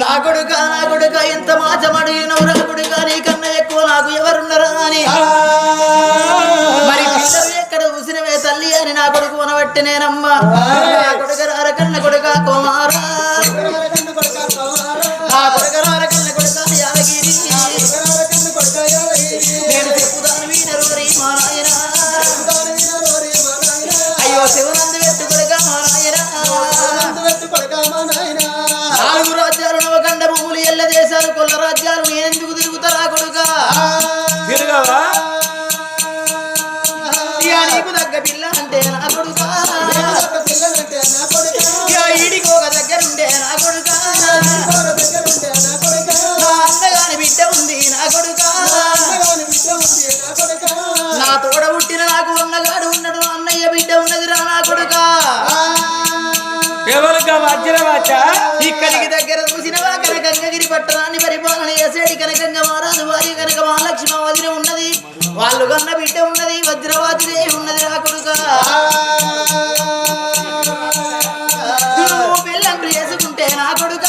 నా కొడుక ఎంత మాచమడిగినవు రా కొడుక నీకన్నా ఎక్కువ నాకు ఎవరున్నారా అని మరి పిల్లలు ఎక్కడ ఉసినవే తల్లి అని నా కొడుకు వనబట్టి నేనమ్మా నా కొడుక రారకన్న కొడుక కుమారా నా కొడుక రారకన్న కొడుక యాదగిరి నేను చెప్పుదాను వీనరు మా నాయన అయ్యో శివనందు పెట్టు కొడుక మా నాయన నాలుగు రాజ్యాలు నవకండ భూములు ఎల్ల దేశాలు కొల్ల రాజ్యాలు నేనెందుకు తిరుగుతారా కొడుక తిరగవా నీకు తగ్గ పిల్ల అంటే నా కొడుక ఈడికోక దగ్గరుండే నా కొడుక నా అన్నగాని బిడ్డ ఉంది నా కొడుక నా తోడ పుట్టిన నాకు అన్నగాడు ఉన్నాడు అన్నయ్య బిడ్డ ఉన్నదిరా నా కొడుక ఇక్కడికి దగ్గర చూసినవా కనకంగగిరి పట్టణాన్ని పరిపాలన చేసేది కనకంగ మహారాజు వారి కనుక మహాలక్ష్మి వదిన ఉన్నది వాళ్ళు కన్న బిడ్డ ఉన్నది వజ్రవాదిదే ఉన్నది నా కొడుక పిల్లంటు చేసుకుంటే నా కొడుక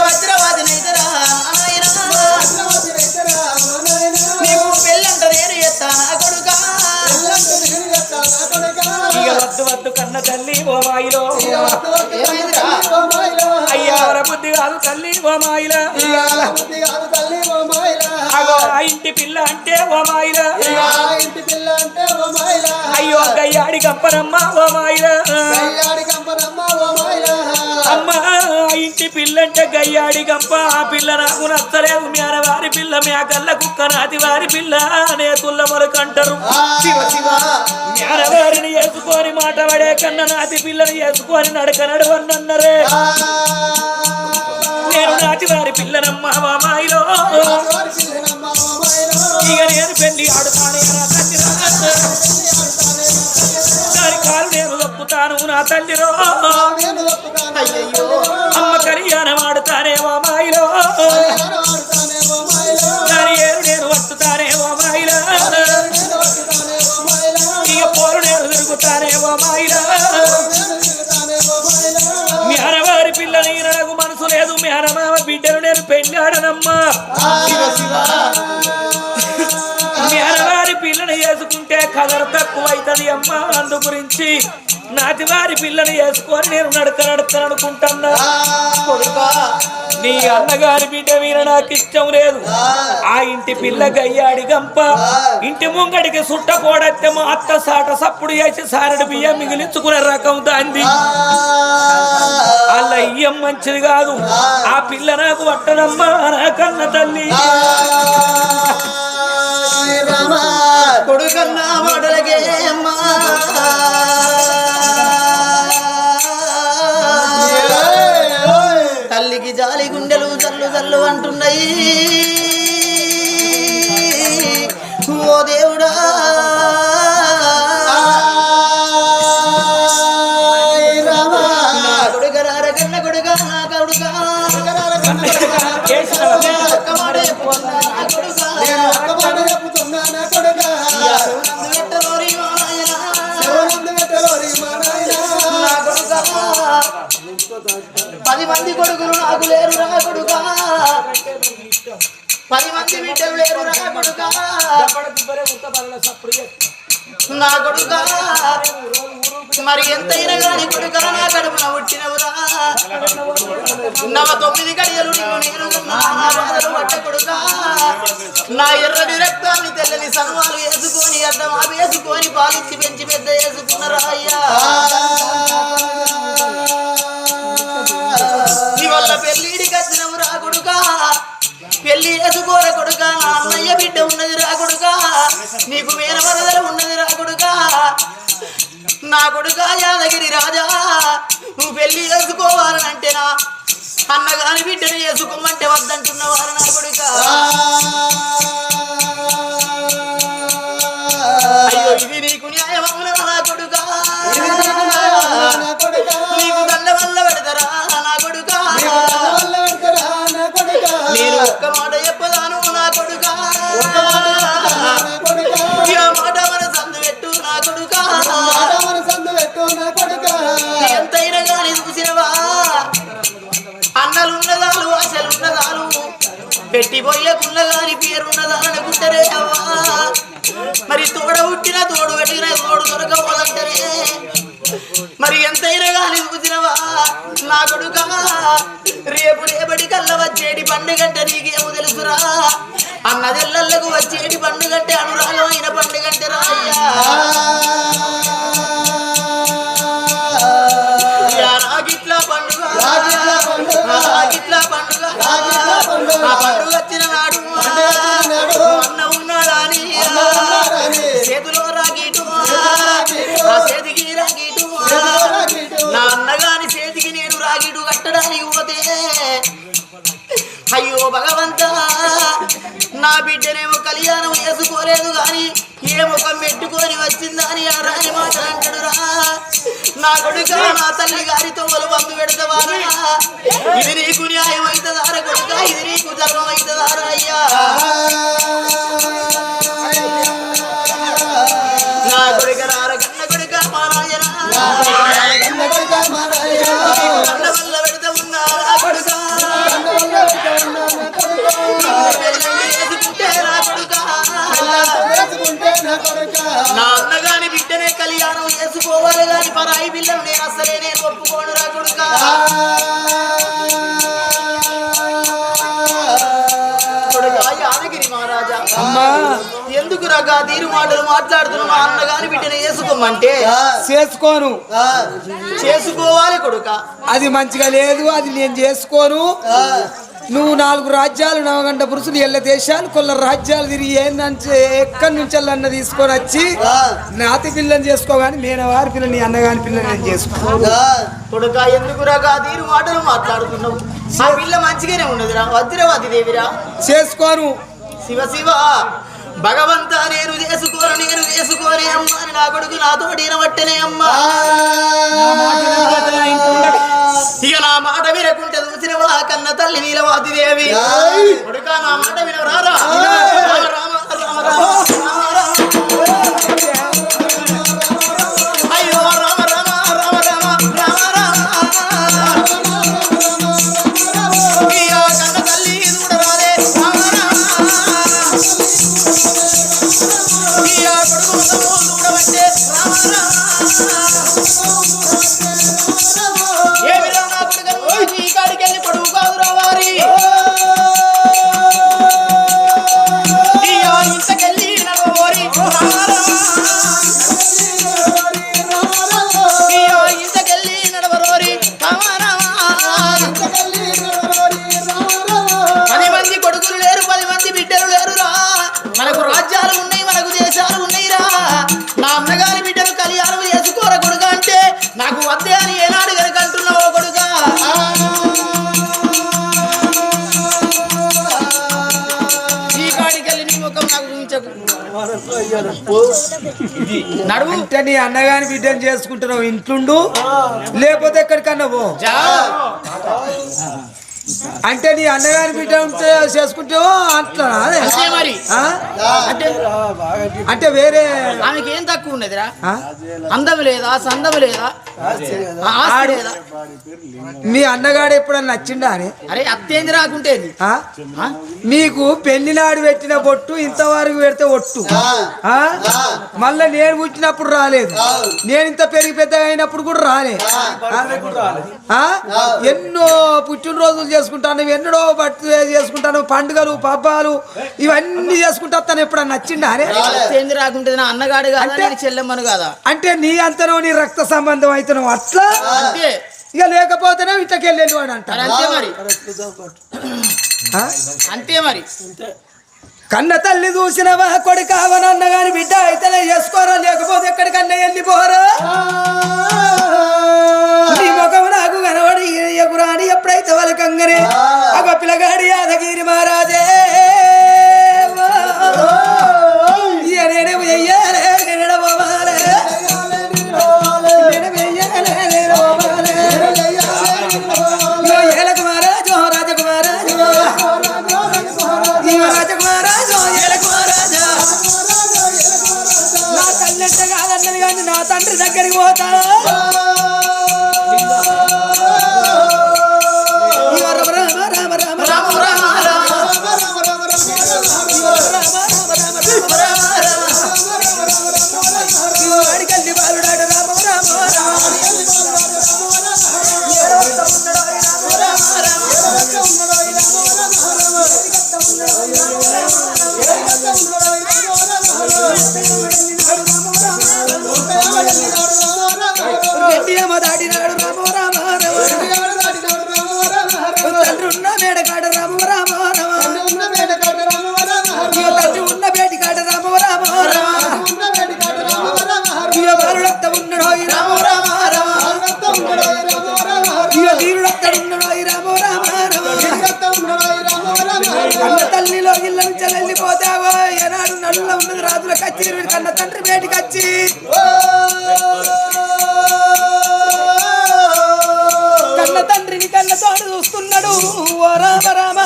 వజ్రవాదినైతరా నీకు పెళ్ళంట నేను చేస్తా నా కొడుక వద్దు వద్దు కన్న తల్లి ఓ మాయిలో అయ్యా బుద్ధి కాదు తల్లి ఓ మాయిలా అగో ఆ ఇంటి పిల్ల అంటే ఓ మాయిలా అయ్యో గయ్యాడి కంపరమ్మ ఓ మాయిలా అమ్మ ఇంటి పిల్ల అంటే గయ్యాడి గంప ఆ పిల్ల నాకు నచ్చలేదు మేనవారి పిల్ల మేకల్ల కుక్క నాతి వారి పిల్ల అనే తుల్ల మొరకంటారు మేనవారిని వేసుకొని మాట పడే కన్నా నాతి పిల్లని వేసుకొని నడక నడవన్నరే నేను నాటి వారి పిల్లనమ్మ మామాయిలో ఇక నేను పెళ్లి ఆడుతానే నా తల్లి దాని కాలు నేను తప్పుతాను నా తల్లిరో అయ్యయ్యో అమ్మ కళ్యాణం ఆడుతానే మామాయిలో దాని ఏరు నేను పట్టుతానే మామాయిలో ఇక పోరు నేను తిరుగుతానే మామాయిలో మీ అరవారి పిల్లని నాకు మనసు లేదు మీ అరమావ బిడ్డను నేను పెళ్ళాడనమ్మా మీ అరవారి పిల్లని వేసుకుంటే కదరు తక్కువ అవుతుంది అమ్మా అందు గురించి నాటివారి పిల్లని వేసుకొని నేను నడకననుకుంటున్నా నీ అన్నగారి బిడ్డ వీర నాకు ఇష్టం లేదు ఆ ఇంటి పిల్ల గయ్యాడి గంప ఇంటి ముంగడికి సుట్ట పోడైతే మా అత్త సాట సప్పుడు చేసి సారడి బియ్యం మిగిలించుకునే రకం దాంది అలా ఇయ్యం మంచిది కాదు ఆ పిల్ల నాకు పట్టనమ్మా నా కన్న తల్లి కొడుకన్నా మాటలకే అమ్మా తల్లికి జాలి గుండెలు జల్లు జల్లు అంటున్నాయి ఓ దేవుడా కొడుక రారకన్న కొడుక నా కొడుక పది మంది కొడుకులు నాకు లేరు రా కొడుక 10 మంది బిడ్డలు లేరు రా కొడుక నా కొడుక మరి ఎంతైనా గాని కొడుక నా కడుపున పుట్టినవురా 9 గడియలు నిన్ను నేను పట్ట కొడుక నా ఎర్రని రక్తాన్ని తెల్లని సన్మాలు వేసుకొని అద్దం వేసుకొని పాలించి పెంచి పెద్ద వేసుకున్నారా అయ్యా నీ వల్ల పెళ్ళిడికి వచ్చినవు రా కొడుక పెళ్లి చేసుకోర కొడుక నా అన్నయ్య బిడ్డ ఉన్నది రా కొడుక నీకు మేనమరదలు ఉన్నది రా కొడుక నా కొడుక యాదగిరి రాజా నువ్వు పెళ్లి చేసుకోవాలనంటే నా అన్నగాని బిడ్డను చేసుకోమంటే వద్దంటున్నవారు నా కొడుక అయ్యో ఇది నీకు న్యాయమవునా నా కొడుక నీకు దండ వల్ల పెడతారా నా కొడుక నేను ఒక్క మాట చెప్పదాను నా కొడుక మాట మన సందు పెట్టు నా కొడుక ఎంతైనా కానీ చూసినవా పెట్టి పోయకున్న గాని పేరున్నదాననుకుంటారే అవ్వా మరి తోడ పుట్టిన తోడు కట్టిన తోడు దొరకపోదంటారే మరి ఎంతైనా గాని చూసినవా నా కొడుకా రేపు రేపటి కల్లా వచ్చేటి పండుగంటే నీకేమో తెలుసురా అన్నదెల్లలకు వచ్చేటి పండుగంటే అనురాగమైన పండుగంటే రాయ్యా రాగిట్లా పండుగ రాగిట్లా పండుగ ఆ పండుగ వచ్చిన నాడు అన్న ఉన్నాడని చేతిలో రాగిటు ఆ చేతికి రాగిటు నా అన్నగాని చేతికి నేను రాగిటు కట్టడానికి పోతే అయ్యో భగవంతా నా బిడ్డనేమో కళ్యాణం చేసుకోలేదు గాని ఏ ముఖం పెట్టుకొని వచ్చిందని ఆ రాని మాట అంటాడురా నా కొడుక నా తల్లి గారితో పంపి పెడతావారా ఇది నీకు న్యాయం అవుతుందారా కొడుక ఇది నీకు ధర్మం అవుతుందారా అయ్యా నా కొడుక రార కన్న కొడుక మా నాయన కన్న వల్ల పెడతా ఉన్నారా కొడుక నా అన్నగాని బిడ్డనే కళ్యాణం చేసుకోవాలి గాని పరాయి పిల్లలు నేను అసలే నేను ఒప్పుకోను రా కొడుక యాదగిరి మహారాజా ఎందుకు రగా తీరు మాటలు మాట్లాడుతున్నా మా అన్నగాని బిడ్డనే చేసుకోమంటే చేసుకోను చేసుకోవాలి కొడుక అది మంచిగా లేదు అది నేను చేసుకోను నువ్వు 4 రాజ్యాలు నవగంట పురుషులు ఎల్ల దేశాలు కొల్ల రాజ్యాలు తిరిగి ఏందంటే ఎక్కడి నుంచి అన్న తీసుకొని వచ్చి నాతి పిల్లని చేసుకోగాని నేను వారి పిల్లని నీ అన్నగాని పిల్లని నేను చేసుకో కొడుక ఎందుకు రగా తీరు మాటలు మాట్లాడుతున్నావు ఆ పిల్ల మంచిగానే ఉన్నదిరా వజ్రవాది దేవిరా చేసుకోను శివ శివ భగవంతా నేను చేసుకోని అమ్మా అని నా కొడుకు నాతోటి వినబట్టనే అమ్మా ఇక నా మాట వినకుంటే చూసినవా కన్న తల్లి నీలవాది దేవి కొడుక నా మాట వినవరారా రామ రామ రామ అయ్యో రామ రామ రామ రామ రామ రామ కన్న తల్లి చూడరాదే రామ చూడబట్టే ఏమి రానా కొడుకు ఈ కాడికి వెళ్ళి పొడుగు కాదురా వారి ఇంతకెళ్ళి నడవోరి ఇంతకెళ్ళి నడవరోరి 10 మంది కొడుకులు లేరు 10 మంది బిడ్డలు లేరురా మనకు రాజ్యాలు ఉన్నాయి మనకు దేశాలు ఉన్నాయిరా నా అన్నగారి బిడ్డను కళ్యాణం చేసుకోర కొడుక అంటే నాకు వద్దే అని ఏనాడు కనుక అంటున్నావో కొడుక ఈ కాడికెళ్ళి నీ ముఖం నాకు చూపించకు నడువు అంటే నీ అన్నగాని బిడ్డను చేసుకుంటున్నావు ఇంట్లుండు లేకపోతే ఎక్కడికన్నా పో అంటే నీ అన్నగారి బిడ్డ ఉంటే చేసుకుంటావో అట్లా మరి అంటే వేరే ఆమెకి ఏం తక్కువ ఉన్నదిరా అందం లేదా సందం లేదా మీ అన్నగాడు ఎప్పుడన్నా నచ్చిండా అని అరే అత్తేంది రాకుంటేది మీకు పెళ్లి నాడు పెట్టిన బొట్టు ఇంతవరకు పెడితే ఒట్టు మళ్ళా నేను పుట్టినప్పుడు రాలేదు నేను ఇంత పెరిగి పెద్దగా అయినప్పుడు కూడా రాలేదు ఎన్నో పుట్టినరోజులు చేసుకుంటాను ఎన్నడో బట్టు చేసుకుంటాను పండుగలు పబ్బాలు ఇవన్నీ చేసుకుంటా తను ఎప్పుడన్నా నచ్చిండా అని రాకుంటే నా అన్నగాడు కాదా చెల్లెమ్మను కాదా అంటే నీ అంతనో నీ రక్త సంబంధం అవుతున్నావు అట్లా ఇక లేకపోతేనే ఇంతకెళ్ళేది అని అంటారు అంతే మరి కన్న తల్లి చూసినవా కొడుకావనన్న గాని బిడ్డ అయితేనే చేసుకోరా లేకపోతే ఎక్కడికన్నా వెళ్ళిపోరా నీ ముఖం నాకు కనబడి ఎగురాని ఎప్పుడైతే వాళ్ళకంగనే ఒక పిల్లగాడి యాదగిరి మహారాజే నేనే వెయ్యాలే నేను పోవాలే నేను వెయ్యాలే నేను పోవాలే రాజకుమారాజు రాజకుమారాజు రాజకుమారాజు ఏలకుమారాజు నా తల్లింట కాదన్నది కానీ నా తండ్రి దగ్గరికి పోతా రామ రామ రామ రామ రామ రామ నడుల ఉన్నది రాజుల కచ్చి కన్న తండ్రి బయటికి వచ్చి కన్న తండ్రిని కన్న తోడు చూస్తున్నాడు. ఓ రామ రామ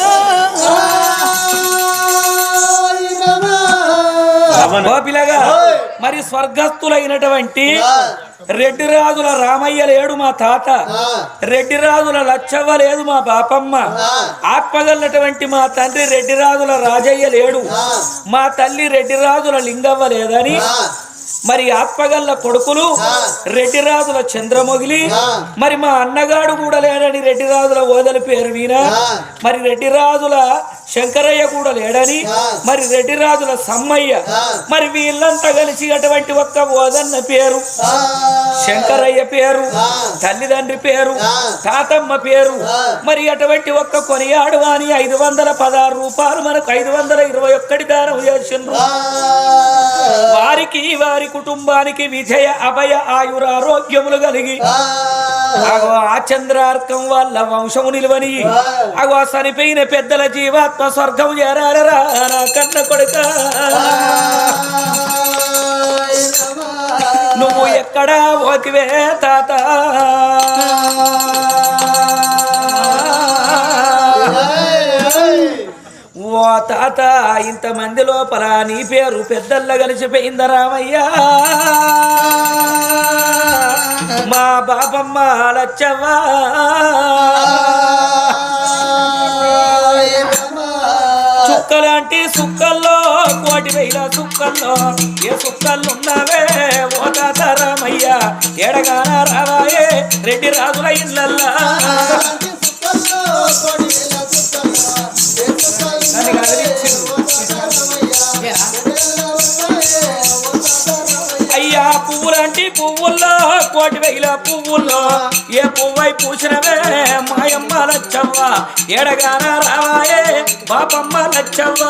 పిల్లగా మరి స్వర్గస్థులైనటువంటి రెడ్డి రాజుల రామయ్య లేడు మా తాత, రెడ్డి రాజుల లచ్చవ్వ లేదు మా బాపమ్మ, ఆత్మగల్లటువంటి మా తండ్రి రెడ్డి రాజుల రాజయ్య లేడు, మా తల్లి రెడ్డి రాజుల లింగవ్వ లేదని మరి ఆత్మగల్ల కొడుకులు రెడ్డి రాజుల చంద్రమొగిలి, మరి మా అన్నగాడు కూడా లేడని రెడ్డి రాజుల ఓదల పేరు వీణ, మరి రెడ్డి రాజుల శంకరయ్య కూడా లేడని మరి రెడ్డి రాజుల సమ్మయ్య, మరి వీళ్ళంతా కలిసి అటువంటి ఒక్క ఓదన్న పేరు శంకరయ్య పేరు, తల్లిదండ్రి పేరు, తాతమ్మ పేరు, మరి అటువంటి ఒక్క కొనియాడు అని 516 రూపాయలు మనకు 521 దానం చేసిండ్రు. వారికి వారి కుటుంబానికి విజయ అభయ ఆయురారోగ్యములు కలిగి ఆ చంద్రార్కం వాళ్ళ వంశము నిలువని అగో చనిపోయిన పెద్దల జీవాత్మ స్వర్గం చేరారా నా కన్న కొడుక. నువ్వు ఎక్కడా ఓకివే తాత, ఓ తాత ఇంతమంది లోపల నీ పేరు పెద్దల్లా కలిసిపోయిందా రామయ్య, మా బాబమ్మ లచ్చవ్వా చుక్కలాంటి సుక్కల్లో 1,000 సుక్కల్లో ఏ సుక్కలున్నావే ఓ తాత రామయ్య, ఎడగాన రావాయే రెడ్డి రాజుల ఇళ్ళల్లా. అయ్యా పువ్వులాంటి పువ్వుల్లో 1,000 పువ్వుల్లో ఏ పువ్వై పూసినవే మాయమ్మ లచ్చవ్వ, ఎడగాన రావాయే బాపమ్మ లచ్చవ్వ.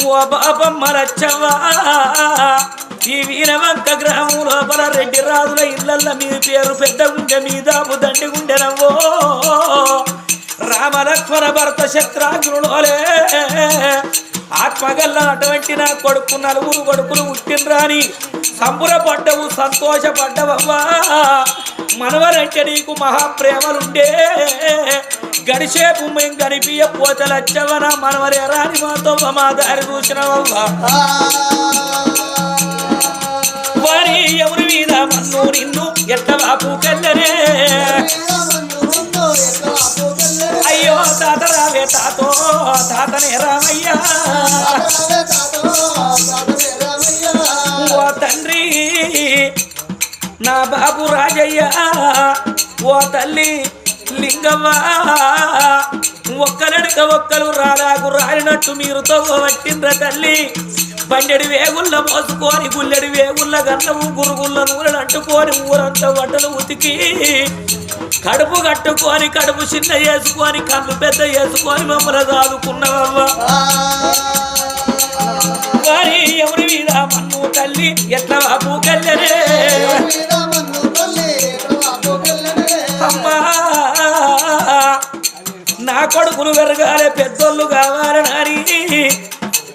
ఓ బాపమ్మ లచ్చవ్వ, ఈ వీరవంక గ్రామం లోపల రెడ్డి రాజుల ఇళ్ళల్ల మీ పేరు పెద్ద గుండె మీద దండి గుండెనవ్వో, రామలక్ష్మణ భరత శత్రాగ్నులోలే ఆత్మగల్ల అటువంటి నా కొడుకు 4 కొడుకులు పుట్టినరాని సంబురపడ్డవు సంతోషపడ్డవవ్వా. మనవరంటే నీకు మహాప్రేమలుండే గడిసేపు మేము గడిపియ పోతలచ్చవన మనవరే రాని మాతో మా దారి చూసినవవ్వా. వారి ఎవరి మీద మన్ను నిన్ను ఎట్ట బాపుకెళ్ళనే, అయ్యో తాత రావే తాతో తాతనే రామయ్యా, ఓ తండ్రి నా బాబు రాజయ్య, ఓ తల్లి లింగవ్వ, ఒక్కలెడక ఒక్కలు రాలాగు రాలినట్టు మీరు తవ్వబట్టిండ్ర తల్లి. బండెడి వేగుళ్ళ మోసుకొని గుల్లెడి వేగుళ్ళ గన్నవు గురుగుళ్ళ నూనెలు అంటుకొని ఊరంతా బట్టలు ఉతికి కడుపు కట్టుకొని కడుపు చిన్న వేసుకొని కళ్ళు పెద్ద వేసుకొని మమ్మల్ని దాదుకున్నవవ్వ. వారి ఎవరి మీద మన్ను తల్లి ఎట్లా బాపుకెళ్ళనే, అమ్మా నా కొడుకులు పెరగాలి పెద్దోళ్ళు కావాలని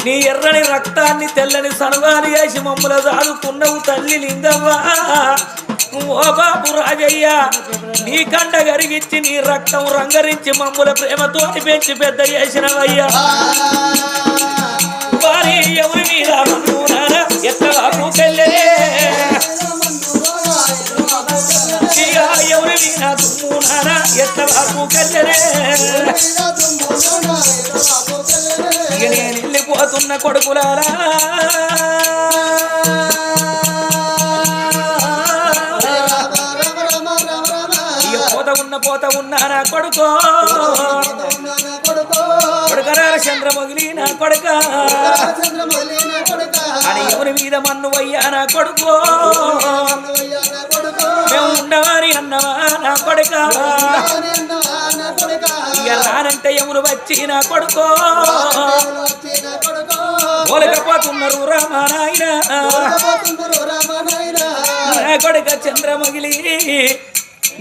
నీ ఎర్రని రక్తాన్ని తెల్లని సనవాలు వేసి మమ్మల దాదుకున్నవు తల్లి లింగవ్వ. ఓ బాబు రాజయ్య, నీ కండ గరిగిచ్చి నీ రక్తం రంగరించి మమ్మల ప్రేమతోటి పెంచి పెద్ద చేసినవయ్యా. వారి ఎవరి మీద మన్నునారా ఎట్లా బాపుకెళ్ళనే, ఎవరి మీద దుమ్మునారా ఎట్లా బాపుకెళ్ళనే. ఇక నేను వెళ్ళిపోతున్న కొడుకులారా, ఇక పోత ఉన్నా నా కొడుకో, కొడుకరాల చంద్రమొగిలి నా కొడుక అని ఎవరి మీద మన్ను అయ్యా నా కొడుకో, మేము ఉండవాని అన్నవా నా కొడుక, ఇక రానంటే ఎవరు వచ్చి నా కొడుకో ఓలకపోతున్నారు రామానాయన. నా కొడుక చంద్రమగిలి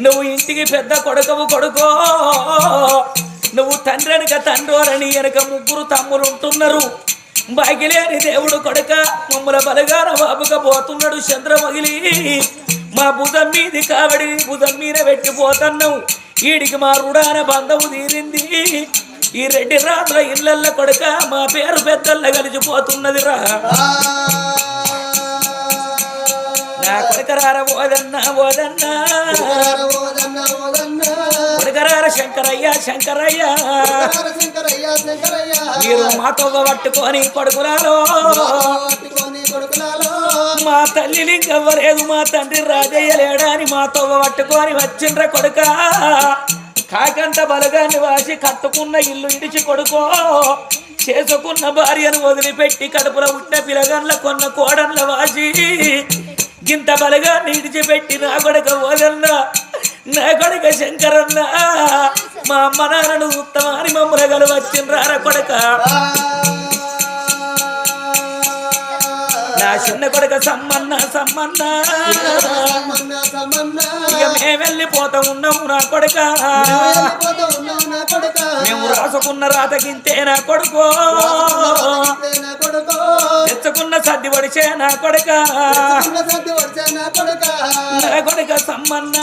నువ్వు ఇంటికి పెద్ద కొడుకో నువ్వు తండ్రి వెనక తండ్రి వెనక ముగ్గురు తమ్ములు ఉంటున్నారు. బాగిలేని దేవుడు కొడుక మమ్మల బలగాన బాబుకపోతున్నాడు చంద్రమగిలి. మా భుజం మీది కావడి భుజం మీద పెట్టిపోతున్నావు. ఈడికి మా రుడాన బంధము తీరింది. ఈ రెడ్డి రాజుల ఇళ్ళల్ల కొడుక మా పేరు పెద్దల్ల కలిసిపోతున్నది రా. నా కొడుకరార ఓదన్నా కొడుకరార శంకరయ్య మీరు మాతో పట్టుకొని కొడుకురాలో మా తల్లి లింగవ్వలేదు మా తండ్రి రాజయ్య లేడా అని మాతో పట్టుకొని వచ్చిండ్ర కొడుక. కాకంత బలగాన్ని వాసి కట్టుకున్న ఇల్లు ఇడిచి కొడుకో చేసుకున్న భార్యను వదిలిపెట్టి కడుపులో పుట్టిన పిలగన్ల కొన్న కోడన్ల వాసి గింత బలగాన్ని ఇడిచిపెట్టి నా కొడుక ఓదన్నా నా కొడుక శంకరన్న మా అమ్మ నాన్నను ఉత్తమాని మమ్మల గలు వచ్చిండ్రార కొడుక. నా చిన్న కొడుక సమ్మన్న ఇక మేము వెళ్ళిపోతా ఉన్నాము నా కొడుక. మేము రాసుకున్న రాతకింతే నా కొడుకో తెచ్చుకున్న సర్ది పడిచే నా కొడుక. నా కొడుక సమ్మన్న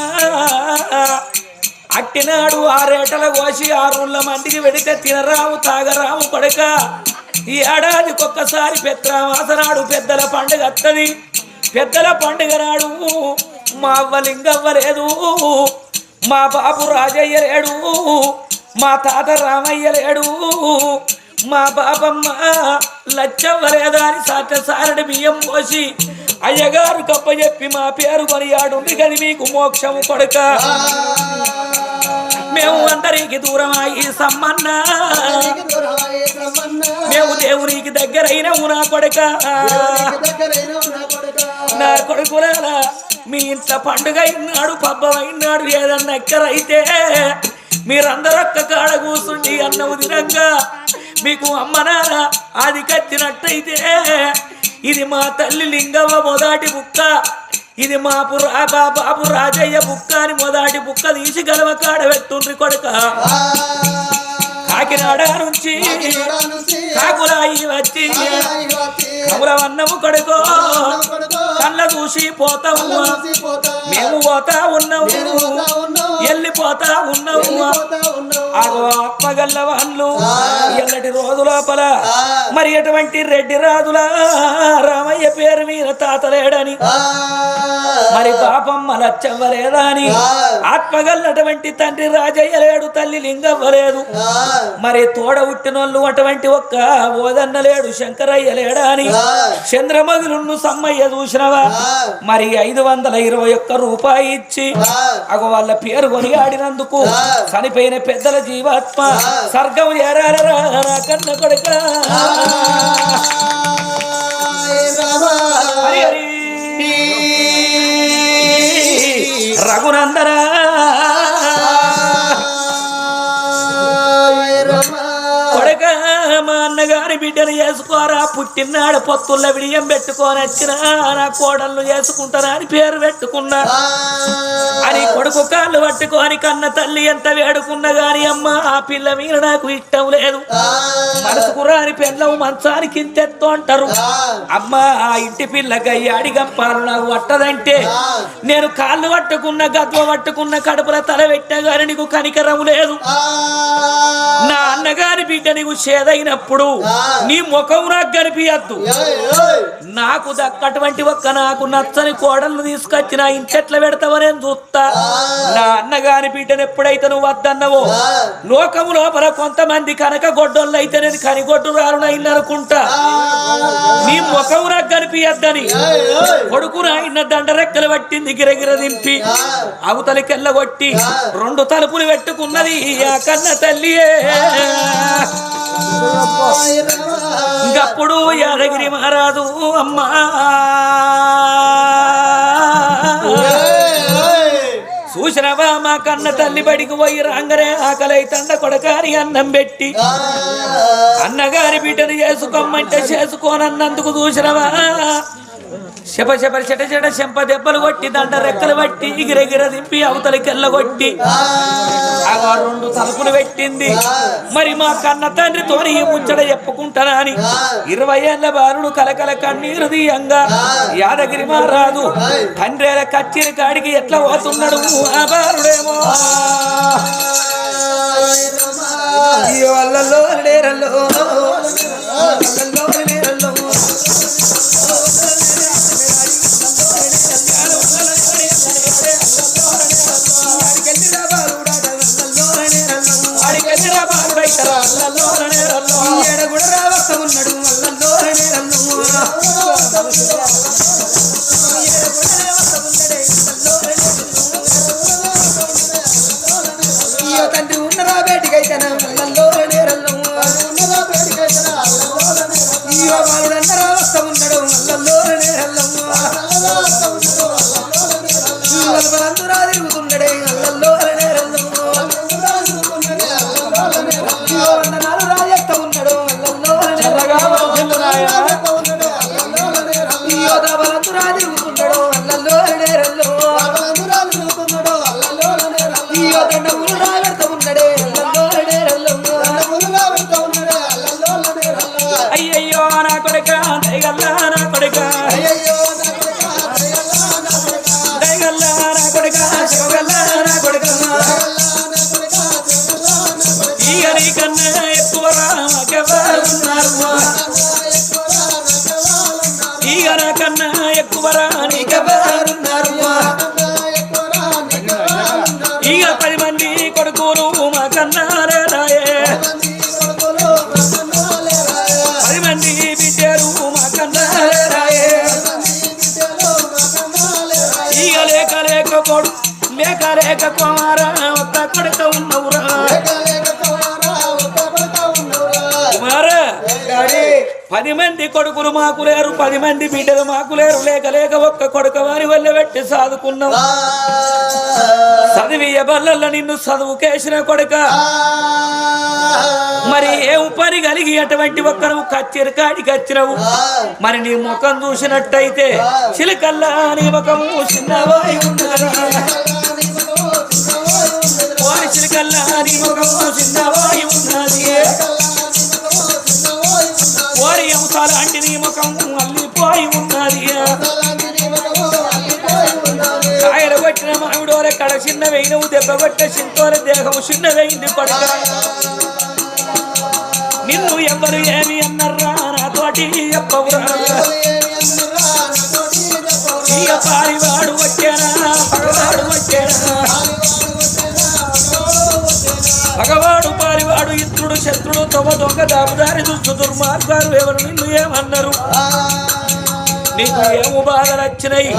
అట్టినాడు 6 ఏటల కోసి 6 మందికి వెడితే తినరాము తాగరాము కొడుక. ఈ ఏడాదికొక్కసారి పెత్రామాసనాడు పెద్దల పండుగ వస్తుంది. పెద్దల పండుగ నాడు మా అవ్వ లింగవ్వ లేదు, మా బాబు రాజయ్య లేడు, మా తాత రామయ్య లేడు, మా బాబమ్మ లచ్చవ్వ లేదా అని సారడి బియ్యం పోసి అయ్యగారు కప్ప చెప్పి మా పేరు కొనియాడుంది గది మీకు మోక్షము కొడుక. మేము అందరికి దూరమయ్యి సమ్మన్న మేము దేవునికి దగ్గరైనవు నా కొడుక. నా కొడుకులారా మీ ఇంట్లో పండుగ అయినాడు పబ్బం అయినాడు ఏదన్నా ఎక్కరైతే మీరందరూ ఒక్క కాడ కూర్చుండి అన్నము తినంగా మీకు అమ్మ నాన్న అది కచ్చినట్టయితే ఇది మా తల్లి లింగవ్వ మొదటి బుక్క, ఇది మా బాబు రాజయ్య బుక్క అని మొదటి బుక్క తీసి గలవ కాడ పెట్టుండ్రి కొడుక. కాకినాడ నుంచి కాకులాయి వచ్చి కములవన్నము కొడుకో కళ్ళ చూసి పోతాము మేము పోతా ఉన్నాము వెళ్ళిపోతా ఉన్నాము. అగో అప్పగల్ల వాళ్ళు ఎల్లటి రోజు లోపల మరి ఎటువంటి రెడ్డి రాజుల రామయ్య పేరు మీద తాతలేడని మరి పాపమ్మ లచ్చవ్వలేదా అని ఆత్మగల్లటువంటి తండ్రి రాజయ్య లేడు తల్లి లింగవ్వలేదు మరి తోడ ఉట్టినోళ్ళు అటువంటి ఒక్క ఓదన్న లేడు శంకరయ్య లేడా అని చంద్రమగులు సమ్మయ్య చూసినవా మరి 521 రూపాయి ఇచ్చి అగో వాళ్ళ పేరు కొనియాడినందుకు చనిపోయిన పెద్దల జీవాత్మ స్వర్గం చేరారా కన్న కొడుక. రఘునందనా కొడుక మా అన్నగారి బిడ్డను చేసుకోరా పుట్టినాడు పొత్తుల్ల విడియం పెట్టుకొని వచ్చిన నా కోడళ్ళు చేసుకుంటారా అని పేరు పెట్టుకున్నా అని కొడుకు కాళ్ళు పట్టుకొని కన్న తల్లి ఎంత వేడుకున్నా గాని అమ్మ ఆ పిల్ల మీద నాకు ఇష్టం లేదు మనసుకు రాని పిల్లవు మంచానికి ఇంతెత్తు అంటారు. అమ్మ ఆ ఇంటి పిల్ల గయ్యాడి గంపాలు నాకు పట్టదంటే నేను కాళ్ళు పట్టుకున్న గద్వ పట్టుకున్న కడుపుల తల పెట్టగాని నీకు కనికరం లేదు. నా అన్నగారి బిడ్డ నీకు చేదైనప్పుడు నీ ముఖం నాకు కనిపించద్దు. నాకు దక్కటువంటి ఒక్క నాకు నచ్చని కోడళ్ళు తీసుకొచ్చి నా ఇంచెట్ల పెడతావని చూస్తా. నా అన్నగారి బిడ్డను ఎప్పుడైతే నువ్వు వద్దన్నవో లోకము లోపల కొంతమంది కనుక గొడ్డోళ్ళు అయితే నేను కనిగొడ్డు రాలునైంది అనుకుంటా. నీ ముఖం నాకు కనిపించద్దని కొడుకు నాయన దండరెక్కలు పట్టింది గిరగిర దింపి అవతలికెళ్ళగొట్టి 2 తలుపులు పెట్టుకున్నది ఆ కన్న తల్లియే. ఇంకప్పుడు యాదగిరి మహారాజు అమ్మా చూసినవా మా కన్న తల్లి బడికి పోయి రాంగరే ఆకలై తండ కొడకారి అన్నం పెట్టి అన్నగారి బిడ్డను చేసుకోమంటే చేసుకోనన్నందుకు చూసినవా శప శప చెట చెట చెంప దెబ్బలు కొట్టి దండ రెక్కలు పట్టి ఎగిరెగిర దింపి అవతలికి ఎల్లగొట్టి ఆ రెండు తలుపులు పెట్టింది. మరి మా కన్న తండ్రితోని ఈ ముచ్చట చెప్పుకుంటానా అని 20 ఏళ్ల బాలుడు కలకల కన్నీరు దీయంగా యాదగిరి మహారాజు తండ్రేల కచ్చిరి కాడికి ఎట్లా పోతున్నాడు ఆ బాలుడేమో తండ్రి ఉన్నరా బేటికైతే బాలుడన్నరా వస్త ఉన్నాడు వాళ్ళందరూ తిరుగుతుండడే అల్లల్లో వందనాలు రాజెత్త ఉన్నాడు అల్లల్లో వాళ్ళందరూ తిరుగుతుండడు అల్లల్లో దండములు రాగడత ఉన్నడే అయ్యయ్యో నా కొడుక దయగల్లా నా కొడుక దయగల్లా నా కొడుక శివగల్లా నా కొడుక ఇక నీకన్నా ఎక్కువ రామకెవరున్నారు ఇక నాకన్నా ఎక్కువ నీకెవరున్నారు ఇక 10 మంది కొడుకులు మా కన్నారే రాయే 10 మంది బిడ్డలు మా కన్నారే రాయే ఇక లేక లేక కొడు లేక లేక కుమారా ఒక్క కొడుక ఉన్నవురా కుమారా 10 మంది కొడుకులు మాకు లేరు 10 మంది బిడ్డలు మాకు లేరు లేక లేక ఒక్క కొడుక వారి వల్ల పెట్టి సాదుకున్నాం చదివియ బల్లల్లో నిన్ను చదువుకేసిన కొడుక మరి ఏం పని కలిగి అటువంటి ఒక్కరు కచ్చేరి కాడికి వచ్చినవు మరి నీ ముఖం చూసినట్టయితే చిలకల్లా నీ ముఖము చిన్నవాయి ఉన్నది చిలకల్లా నీ ముఖము చిన్నవాయి ఉన్నది ఓరి అంశాలాంటి నీ ముఖం అల్లిపోయి ఉన్నది కాయలు కొట్టిన మామిడోర కడ చిన్న వేయినవు దెబ్బ కొట్ట చింతోర దేహము చిన్న వేయింది పడక నిన్ను ఎవరు ఏమి అన్నర్రా నాతోటి చెప్పవురా ఇక పారివాడు వచ్చానా పగవాడు వచ్చానా పగవాడు పారివాడు ఇంద్రుడు శత్రుడు తొమ్మ దొంగ దాపుదారి దుష్టు దుర్మార్గాలు ఎవరు నిన్ను ఏమన్నారు నీకు ఏమో బాధలు వచ్చినాయి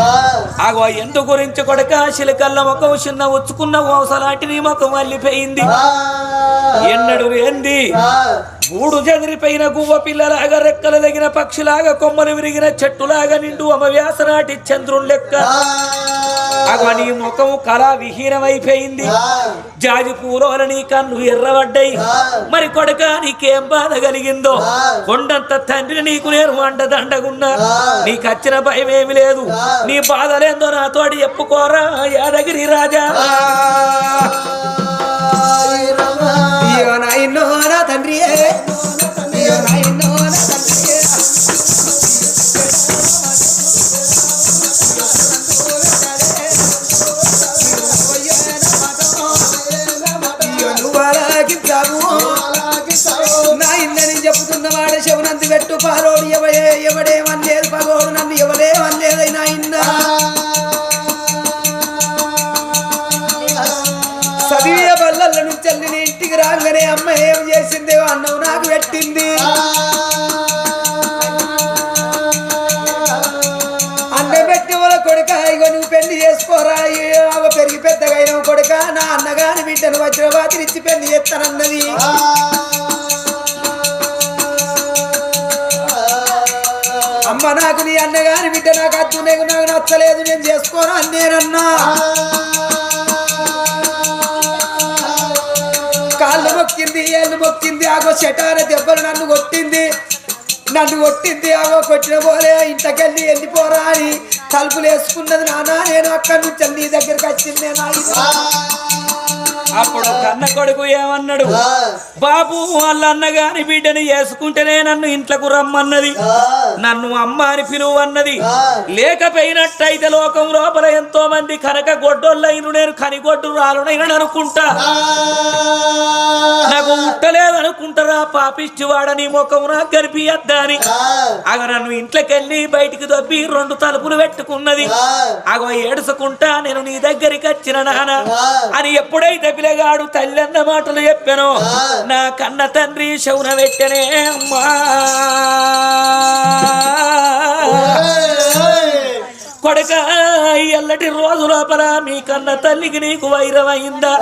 ఆగో ఎందు గురించి కొడక శిలకల్ల ముఖం చిన్న వచ్చుకున్న ఓసలాంటి నీ ముఖం అల్లిపోయింది ఎన్నడు ఏంది గూడు చెదిరిపోయిన గువ్వ పిల్లలాగా రెక్కలు తగిన పక్షిలాగా కొమ్మలు విరిగిన చెట్టులాగా నిండు అమవ్యాస నాటి చంద్రుని లెక్క అగో నీ ముఖం కళా విహీనమైపోయింది జాజి పూలోల నీ కన్ను ఎర్రబడ్డాయి మరి కొడక నీకేం బాధ కలిగిందో కొండంత తండ్రి నీకు నేను అండదండగున్నా నీకు వచ్చిన భయం ఏమి లేదు నీ బాధలేందో నాతోటి చెప్పుకోరా యాదగిరి రాజా తండ్రి నా ఇన్నని చెప్పుతున్నవాడే శివనంది పెట్టు పాలోడు ఎవడేమనలేదు పగోడు నన్ను ఎవరేమనలేదైనా ఇన్న చదివే బల్లల నుంచి నీ ఇంటికి రాగానే అమ్మ ఏం చేసిందేవో అన్నం నాకు పెట్టింది అన్నం పెట్టి వాళ్ళ కొడుక ఇగో నువ్వు పెళ్లి చేసుకోరా పెరిగి పెద్దగా అయిన కొడుక నా అన్నగాని బిడ్డను వజ్రవాతిని ఇచ్చి పెళ్లి చేస్తానన్నది అమ్మ నాకు నీ అన్నగాని బిడ్డ నాకు అద్దు నాకు నచ్చలేదు నేను చేసుకోరా అని నేనన్నా కాళ్ళు మొక్కింది ఏళ్ళు మొక్కింది ఆగో చెటాన దెబ్బలు నన్ను కొట్టింది నన్ను కొట్టింది అవో కొట్టిన పోలే ఇంతకెళ్ళి వెళ్ళిపోరా అని తలుపులు వేసుకున్నది నాన్న నేను అక్కడి నుంచి నీ దగ్గరికి వచ్చింది అప్పుడు కన్న కొడుకు ఏమన్నాడు బాబు వాళ్ళ అన్నగాని బిడ్డని చేసుకుంటేనే నన్ను ఇంట్లోకి రమ్మన్నది నన్ను అమ్మ అని పిలువన్నది లేకపోయినట్టయితే లోకం లోపల ఎంతో మంది కనక గొడ్డోళ్ళైను నేను కనిగొడ్డు రాలునైనా అనుకుంటా నాకు ఉట్టలేదు అనుకుంటారా పాపిష్టి వాడని ముఖం నాకు కనిపియద్దా అని అగ నన్ను ఇంట్లోకెళ్ళి బయటికి దొబ్బి 2 తలుపులు పెట్టుకున్నది అగో ఏడుసుకుంటా నేను నీ దగ్గరికి వచ్చిన నాన్న అని ఎప్పుడైతే పిల్లగాడు తల్లి అన్న మాటలు చెప్పాను నా కన్న తండ్రి శౌన పెట్టనే అమ్మా కొడక ఎల్లటి రోజు లోపల మీ కన్న తల్లికి నీకు వైరమైందా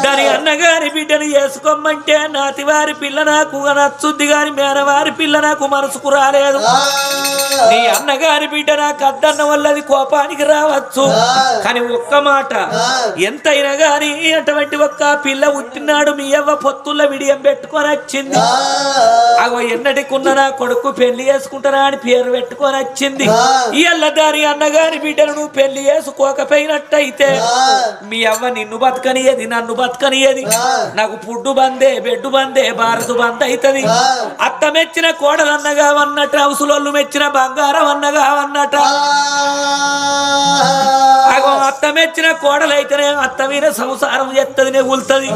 దాని అన్నగారి బిడ్డను చేసుకోమంటే నాతివారి పిల్ల నాకు నచ్చుద్ది గాని మేనవారి పిల్ల నాకు మనసుకు రాలేదు నీ అన్నగారి బిడ్డ నాకు అద్దన్న వల్లది కోపానికి రావచ్చు కానీ ఒక్క మాట ఎంతైనా గాని అటువంటి ఒక్క పిల్ల ఉట్టినాడు మీ అవ్వ పొత్తుల్లో విడియం పెట్టుకొని వచ్చింది అగో ఎన్నటికున్న నా కొడుకు పెళ్లి చేసుకుంటారా అని పేరు పెట్టుకొని వచ్చింది ఇయ్యల్ల దాని అన్నగారి బిడ్డను నువ్వు పెళ్లి చేసుకోకపోయినట్టయితే మీ అవ్వ నిన్ను బతకనియది నన్ను బతకనియది నాకు పుడ్డు బందే బెడ్డు బందే భారతు బంద్ అవుతుంది అత్త మెచ్చిన కోడలు అన్నగా అన్నట్టు హౌసులోళ్ళు మెచ్చిన బంగారం అన్నగా అన్నట అగో అత్త మెచ్చిన కోడలైతేనే అత్త మీద సంసారం చేస్తుంది నెగులుతుంది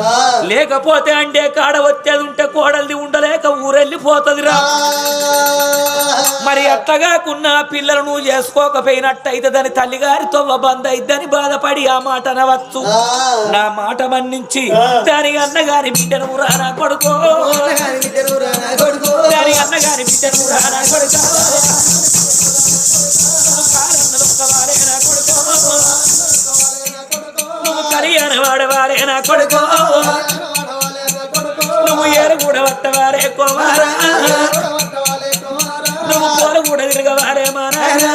లేకపోతే అంటే కాడ వచ్చేది ఉంటే కోడల్ది ఉండలేక ఊరెళ్ళిపోతుందిరా మరి అత్తగాకున్న పిల్లలు నువ్వు చేసుకోకపోయినట్టయితే దాని తల్లిగారితో బంద్ అయిద్దని బాధపడి ఆ మాట అనవచ్చు నా మాట మన్నించి దాని అన్నగారి బిడ్డను రానా కొడుకో దాని అన్నగారి బిడ్డను రానా కొడుకో నువ్వు కళ్యాణ వాడవారే నా కొడుకో నువ్వు ఏరు కూడా పట్టవారే కోమారా నువ్వు పోలు కూడా తిరగవారే మా నాయన